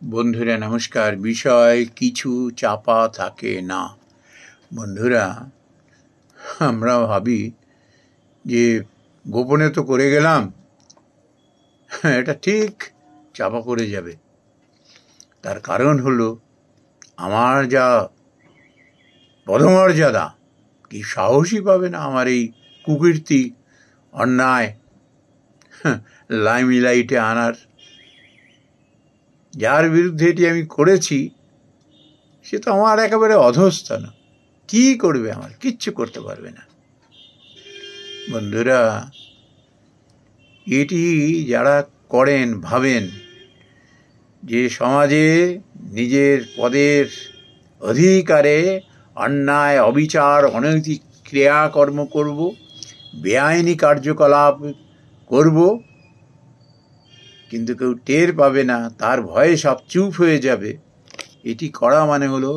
বন্ধুরা নমস্কার। বিষয় কিছু চাপা থাকে না। বন্ধুরা, আমরা ভাবি যে গোপনে তো করে গেলাম, এটা ঠিক চাপা পড়ে যাবে। তার কারণ হলো আমার যা পদমর্যাদা, কি সাহসী পাবে না আমার এই কুকীর্তি অন্যায় লাইমলাইটে আনার। যার বিরুদ্ধে এটি আমি করেছি সে তো আমার একেবারে অধস্তন। কি করবে? আমার কিচ্ছু করতে পারবে না। বন্ধুরা, এটি যারা করেন ভাবেন যে সমাজে নিজের পদের অধিকারে অন্যায়, অবিচার, অনৈতিক ক্রিয়াকর্ম করব, বেআইনি কার্যকলাপ করব, কিন্তু কেউ টের পাবে না, তার ভয়ে সব চুপ হয়ে যাবে। এটি করা মানে হলো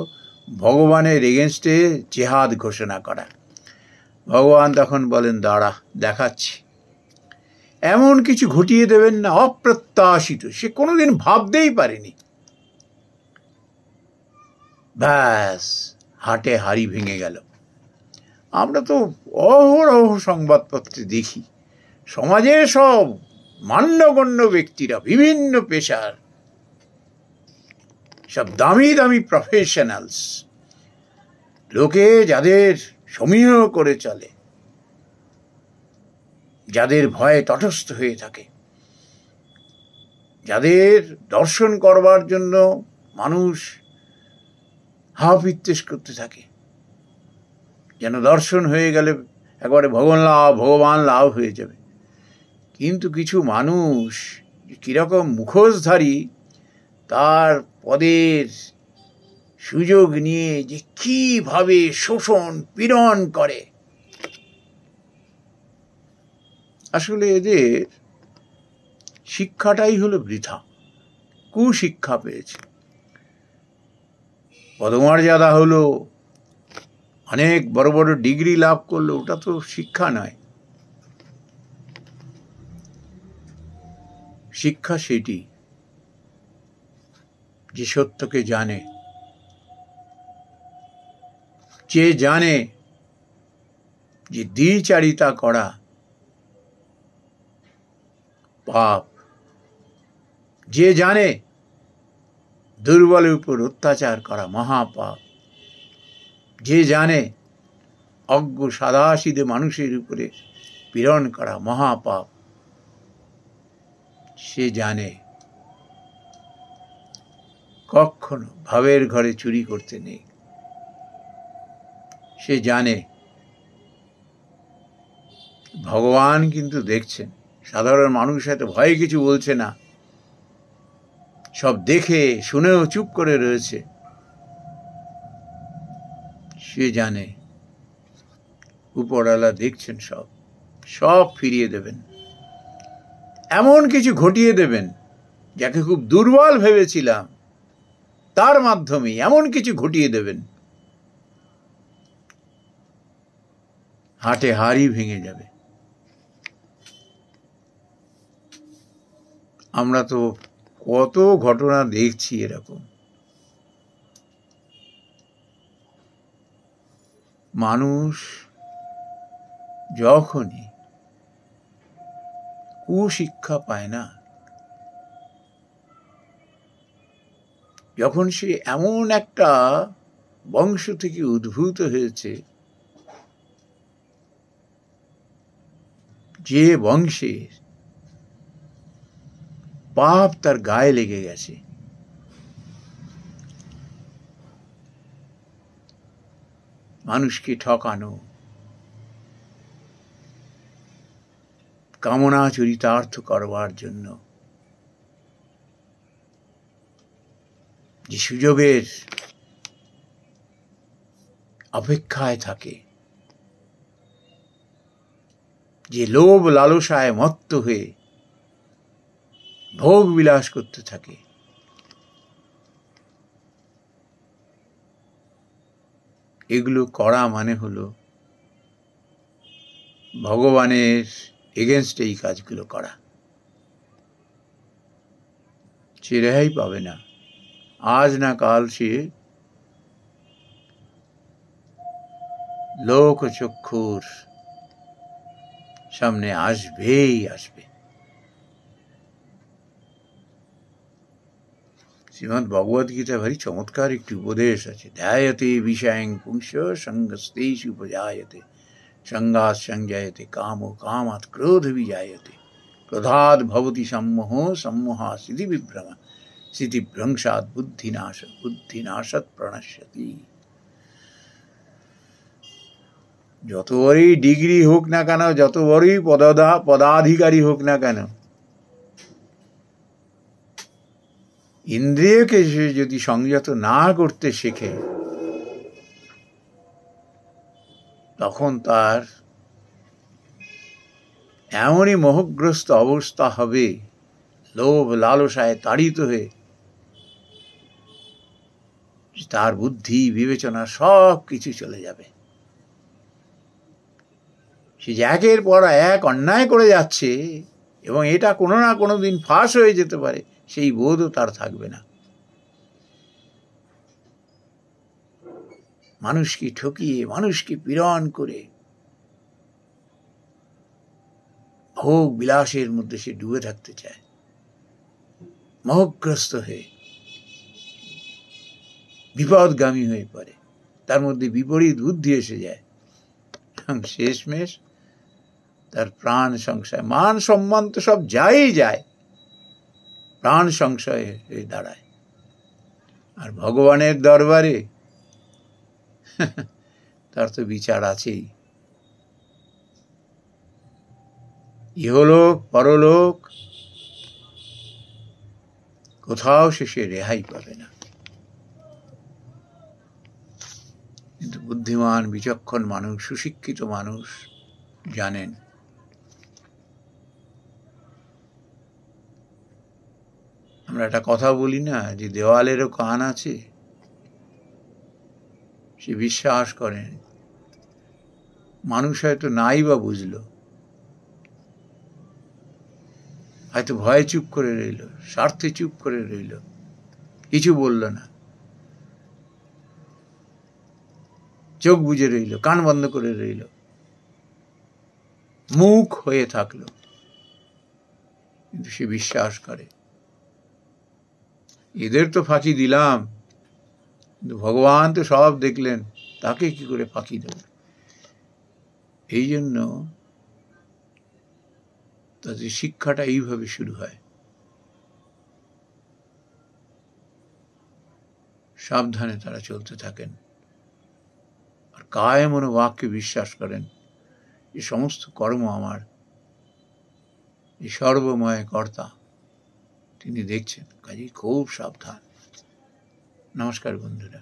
ভগবানের এগেনস্টে জেহাদ ঘোষণা করা। ভগবান তখন বলেন, দাঁড়া দেখাচ্ছি। এমন কিছু ঘটিয়ে দেবেন না অপ্রত্যাশিত, সে কোনোদিন ভাবতেই পারেনি। ব্যাস, হাটে হাড়ি ভেঙে গেল। আমরা তো অহরহ সংবাদপত্রে দেখি সমাজের সব মান্যগণ্য ব্যক্তিরা, বিভিন্ন পেশার সব দামি দামি প্রফেশনালস, লোকে যাদের সমীহ করে চলে, যাদের ভয়ে তটস্থ হয়ে থাকে, যাদের দর্শন করবার জন্য মানুষ হাওয়া বিত্তেশ করতে থাকে, যেন দর্শন হয়ে গেলে একবারে ভগবান লাভ হয়ে যাবে। কিন্তু কিছু মানুষ কিরকম মুখোশধারী, তার পদের সুযোগ নিয়ে যে কিভাবে শোষণ পীড়ন করে। আসলে এদের শিক্ষাটাই হলো বৃথা, কুশিক্ষা পেয়েছে। পদমর্যাদা হলো, অনেক বড় বড় ডিগ্রি লাভ করলো, ওটা তো শিক্ষা নয়। শিক্ষা সেটি যে সত্যকে জানে, যে জানে যে দ্বিচারিতা করা পাপ, যে জানে দুর্বলের উপর অত্যাচার করা মহাপাপ, যে জানে অজ্ঞ সাদাসিধে মানুষের উপরে পীড়ন করা মহাপাপ, সে জানে কখনো ভাবের ঘরে চুরি করতে নেই। সে জানে ভগবান কিন্তু দেখছেন। সাধারণ মানুষ এত ভয়ে কিছু বলছে না, সব দেখে শুনেও চুপ করে রয়েছে। সে জানে উপরওয়ালা দেখছেন, সব ফিরিয়ে দেবেন। এমন কিছু ঘটিয়ে দেবেন, যাকে খুব দুর্বল ভেবেছিলাম, তার মাধ্যমে এমন কিছু ঘটিয়ে দেবেন, হাটে হাড়ি ভেঙে যাবে। আমরা তো কত ঘটনা দেখছি এরকম। মানুষ যখনই কুশিক্ষা পায় না, যখন সে এমন একটা বংশ থেকে উদ্ভূত হয়েছে যে বংশের পাপ তার গায়ে লেগে গেছে, মানুষকে ঠকানো, কামনা চরিতার্থ করবার জন্য যে সুযোগের অপেক্ষায় থাকে, যে লোভ লালসায় মত্ত হয়ে ভোগ বিলাস করতে থাকে, এগুলো করা মানে হলো ভগবানের এগেনস্টে এই কাজগুলো করা। সে রেহাই পাবে না। আজ না কাল সে লোকচক্ষুর সামনে আসবেই আসবে। শ্রীমদ্ ভগবদ গীতা ভারী চমৎকার একটি উপদেশ আছে। ধ্যায়তে বিষয়ং পুংস সঙ্গস্তেষু উপজায়তে সঙ্গাৎ সংজায়তে কাম কামাৎ ক্রোধ বিজায়তে ক্রোধাৎ ভবতি সম্মোহ সম্মোহা সিদ্ধি বিভ্রম সিদ্ধি ভ্রংসাৎ বুদ্ধিনাশাৎ প্রণশ্যতি। যত বড়ই ডিগ্রি হোক না কেন, যত বড়ই পদাধিকারী হোক না কেন, ইন্দ্রিয়কে সে যদি সংযত না করতে শেখে, তখন তার এমনই মোহগ্রস্ত অবস্থা হবে, লোভ লালসায় তাড়িত হয়ে তার বুদ্ধি বিবেচনা সব কিছু চলে যাবে। সে একের পর এক অন্যায় করে যাচ্ছে এবং এটা কোনো না কোনো দিন ফাঁস হয়ে যেতে পারে, সেই বোধও তার থাকবে না। মানুষকে ঠকিয়ে, মানুষকে পীড়ন করে ভোগ বিলাসের মধ্যে সে ডুবে থাকতে চায়, মোহগ্রস্ত হয়ে বিপদগামী হয়ে পড়ে, তার মধ্যে বিপরীত বুদ্ধি এসে যায়, শেষমেশ তার প্রাণ সংশয়, মান সম্মান তো সব যাই যায়, প্রাণ সংশয় হয়ে দাঁড়ায়। আর ভগবানের দরবারে তার তো বিচার আছেই, ইহলোক পরলোক কোথাও সে রেহাই পাবে না। কিন্তু বুদ্ধিমান বিচক্ষণ মানুষ, সুশিক্ষিত মানুষ জানেন আমরা একটা কথা বলি না যে দেওয়ালেরও কান আছে। সে বিশ্বাস করেন মানুষ হয়তো নাই বা বুঝলো, হয়তো ভয়ে চুপ করে রইল, স্বার্থে চুপ করে রইল, কিছু বলল না, চোখ বুজে রইল, কান বন্ধ করে রইল, মুখ হয়ে থাকলো, কিন্তু সে বিশ্বাস করে এদের তো ফাঁকি দিলাম, কিন্তু ভগবান তো সব দেখলেন, তাকে কি করে ফাঁকি দেব। এই জন্য তাদের শিক্ষাটা এইভাবে শুরু হয়, সাবধানে তারা চলতে থাকেন আর কায় মনোবাক্যে বিশ্বাস করেন যে সমস্ত কর্ম আমার এই সর্বময় কর্তা তিনি দেখছেন, কাজেই খুব সাবধান। নমস্কার বন্ধুরা।